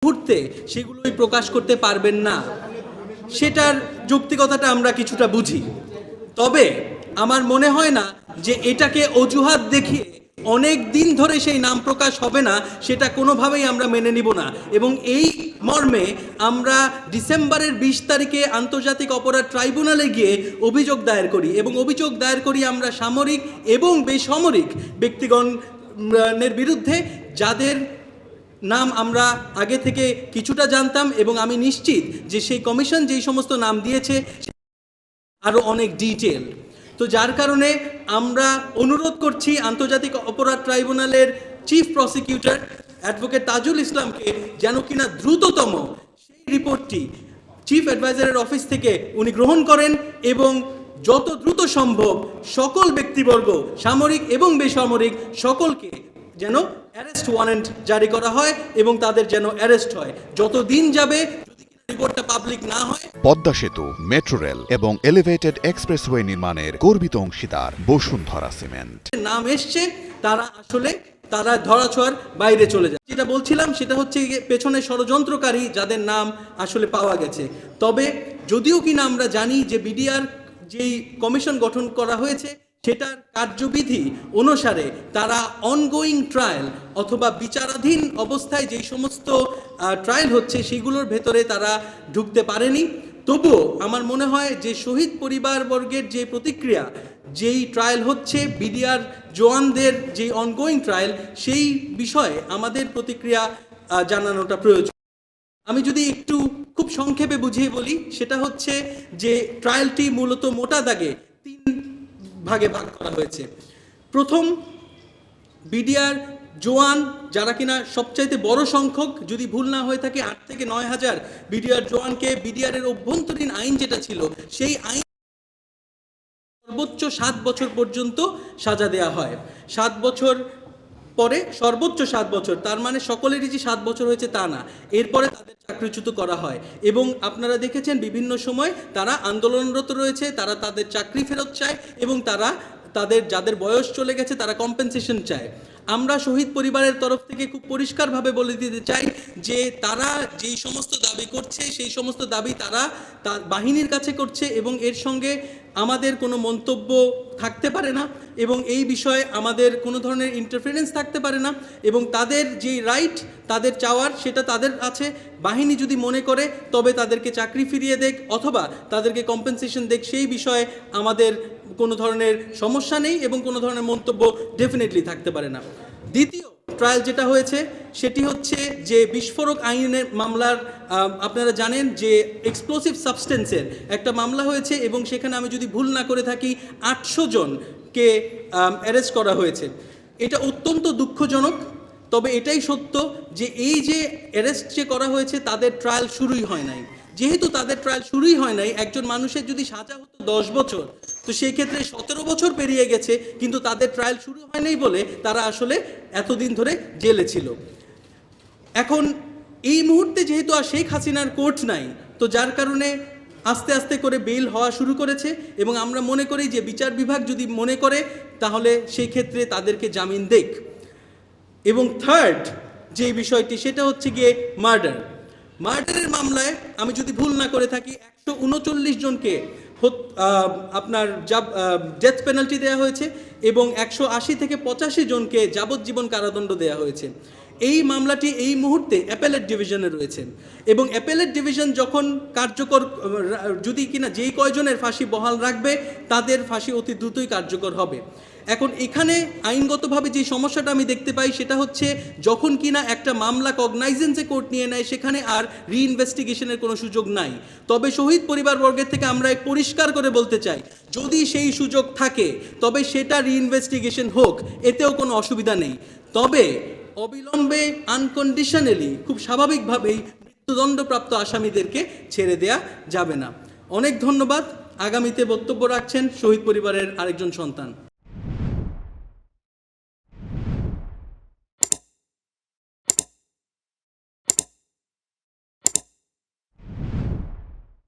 মুহূর্তে সেগুলোই প্রকাশ করতে পারবেন না, সেটার যৌক্তিকতাটা আমরা কিছুটা বুঝি। তবে আমার মনে হয় না যে এটাকে অজুহাত দেখিয়ে অনেক দিন ধরে সেই নাম প্রকাশ হবে না, সেটা কোনোভাবেই আমরা মেনে নিব না। এবং এই মর্মে আমরা ডিসেম্বরের 20 তারিখে আন্তর্জাতিক অপরাধ ট্রাইব্যুনালে গিয়ে অভিযোগ দায়ের করি, এবং অভিযোগ দায়ের করি আমরা সামরিক এবং বেসামরিক ব্যক্তিগণের বিরুদ্ধে, যাদের নাম আমরা আগে থেকে কিছুটা জানতাম, এবং আমি নিশ্চিত যে সেই কমিশন যেই সমস্ত নাম দিয়েছে আরও অনেক ডিটেল। তো যার কারণে আমরা অনুরোধ করছি আন্তর্জাতিক অপরাধ ট্রাইব্যুনালের চিফ প্রসিকিউটর অ্যাডভোকেট তাজুল ইসলামকে যেন কিনা দ্রুততম সেই রিপোর্টটি চিফ অ্যাডভাইজারের অফিস থেকে উনি গ্রহণ করেন, এবং যত দ্রুত সম্ভব সকল ব্যক্তিবর্গ, সামরিক এবং বেসামরিক, সকলকে যেন অ্যারেস্ট ওয়ারেন্ট জারি করা হয় এবং তাদের যেন অ্যারেস্ট হয়। যত দিন যাবে যদি রিপোর্টটা পাবলিক না হয়। পদ্মা সেতু, মেট্রো রেল এবং এলিভেটেড এক্সপ্রেসওয়ে নির্মাণের গর্বিত অংশীদার বসুন্ধরা সিমেন্ট। নাম এসছে, তারা ধরাছোঁয়ার বাইরে চলে যায়। যেটা বলছিলাম সেটা হচ্ছে পেছনে ষড়যন্ত্রকারী যাদের নাম আসলে পাওয়া গেছে। তবে যদিও কিনা আমরা জানি যে বিডিআর যেই কমিশন গঠন করা হয়েছে সেটার কার্যবিধি অনুসারে তারা অনগোয়িং ট্রায়াল অথবা বিচারাধীন অবস্থায় যেই সমস্ত ট্রায়াল হচ্ছে সেগুলোর ভেতরে তারা ঢুকতে পারেনি। তবুও আমার মনে হয় যে শহীদ পরিবারবর্গের যে প্রতিক্রিয়া, যেই ট্রায়াল হচ্ছে বিডিআর জওয়ানদের যে অনগোয়িং ট্রায়াল, সেই বিষয়ে আমাদের প্রতিক্রিয়া জানানোটা প্রয়োজন। আমি যদি একটু খুব সংক্ষেপে বুঝিয়ে বলি, সেটা হচ্ছে যে ট্রায়ালটি মূলত মোটা দাগে 3 ভাগে ভাগ করা হয়েছে। প্রথম, বিডিআর জওয়ান যারা কিনা সবচাইতে বড় সংখ্যক, যদি ভুল না হয়ে থাকে 8 থেকে 9 হাজার বিডিআর জওয়ানকে বিডিআরের অভ্যন্তরীণ আইন যেটা ছিল সেই আইন সর্বোচ্চ 7 বছর পর্যন্ত সাজা দেওয়া হয়। 7 বছর পরে সর্বোচ্চ 7 বছর, তার মানে সকলেরই যে 7 বছর হয়েছে তা না, এরপরে তাদের চাকরিচ্যুত করা হয়। এবং আপনারা দেখেছেন বিভিন্ন সময় তারা আন্দোলনরত রয়েছে, তারা তাদের চাকরি ফেরত চায়, এবং তারা যাদের বয়স চলে গেছে তারা কম্পেনসেশন চায়। আমরা শহীদ পরিবারের তরফ থেকে খুব পরিষ্কারভাবে বলে দিতে চাই যে তারা যেই সমস্ত দাবি করছে সেই সমস্ত দাবি তারা বাহিনীর কাছে করছে, এবং এর সঙ্গে আমাদের কোনো মন্তব্য থাকতে পারে না, এবং এই বিষয়ে আমাদের কোনো ধরনের ইন্টারফারেন্স থাকতে পারে না। এবং তাদের যে রাইট তাদের চাওয়ার সেটা তাদের আছে। বাহিনী যদি মনে করে তবে তাদেরকে চাকরি ফিরিয়ে দেখ অথবা তাদেরকে কম্পেনসেশন দেখ, সেই বিষয়ে আমাদের কোনো ধরনের সমস্যা নেই এবং কোনো ধরনের মন্তব্য ডেফিনেটলি থাকতে পারে না। দ্বিতীয় ট্রায়াল যেটা হয়েছে সেটি হচ্ছে যে বিস্ফোরক আইনের মামলার, আপনারা জানেন যে এক্সপ্লোসিভ সাবস্টেন্সের একটা মামলা হয়েছে, এবং সেখানে আমি যদি ভুল না করে থাকি 800 জনকে অ্যারেস্ট করা হয়েছে। এটা অত্যন্ত দুঃখজনক। তবে এটাই সত্য যে এই যে অ্যারেস্ট যে করা হয়েছে তাদের ট্রায়াল শুরুই হয় নাই। যেহেতু তাদের ট্রায়াল শুরুই হয় নাই, একজন মানুষের যদি সাজা হতো 10 বছর, তো সেই ক্ষেত্রে 17 বছর পেরিয়ে গেছে, কিন্তু তাদের ট্রায়াল শুরু হয় নাই বলে তারা আসলে এতদিন ধরে জেলে ছিল। এখন এই মুহূর্তে যেহেতু আর শেখ হাসিনার কোর্ট নাই, তো যার কারণে আস্তে আস্তে করে বেইল হওয়া শুরু করেছে, এবং আমরা মনে করি যে বিচার বিভাগ যদি মনে করে তাহলে সেই ক্ষেত্রে তাদেরকে জামিন দেখ। এবং থার্ড যে বিষয়টি সেটা হচ্ছে গিয়ে মার্ডারের মামলায় আমি যদি ভুল না করে থাকি 139 জনকে আপনার ডেথ পেনাল্টি দেওয়া হয়েছে, এবং 180 থেকে 85 জনকে যাবজ্জীবন কারাদণ্ড দেওয়া হয়েছে। এই মামলাটি এই মুহূর্তে অ্যাপেলেট ডিভিশনে রয়েছে, এবং অ্যাপেলেট ডিভিশন যখন কার্যকর, যদি কিনা যেই কয়জনের ফাঁসি বহাল রাখবে তাদের ফাঁসি অতি দ্রুতই কার্যকর হবে। এখন এখানে আইনগতভাবে যে সমস্যাটা আমি দেখতে পাই সেটা হচ্ছে যখন কিনা একটা মামলা কগনাইজেন্সে কোর্ট নিয়ে নেয় সেখানে আর রিইনভেস্টিগেশনের কোনো সুযোগ নাই। তবে শহীদ পরিবারবর্গের থেকে আমরা পরিষ্কার করে বলতে চাই, যদি সেই সুযোগ থাকে তবে সেটা রিইনভেস্টিগেশন হোক, এতেও কোনো অসুবিধা নেই। তবে অবিলম্বে আনকন্ডিশনালি খুব স্বাভাবিকভাবেই মৃত্যুদণ্ডপ্রাপ্ত আসামিদেরকে ছেড়ে দেয়া যাবে না। অনেক ধন্যবাদ। আগামীতে বক্তব্য রাখছেন শহীদ পরিবারের আরেকজন সন্তান।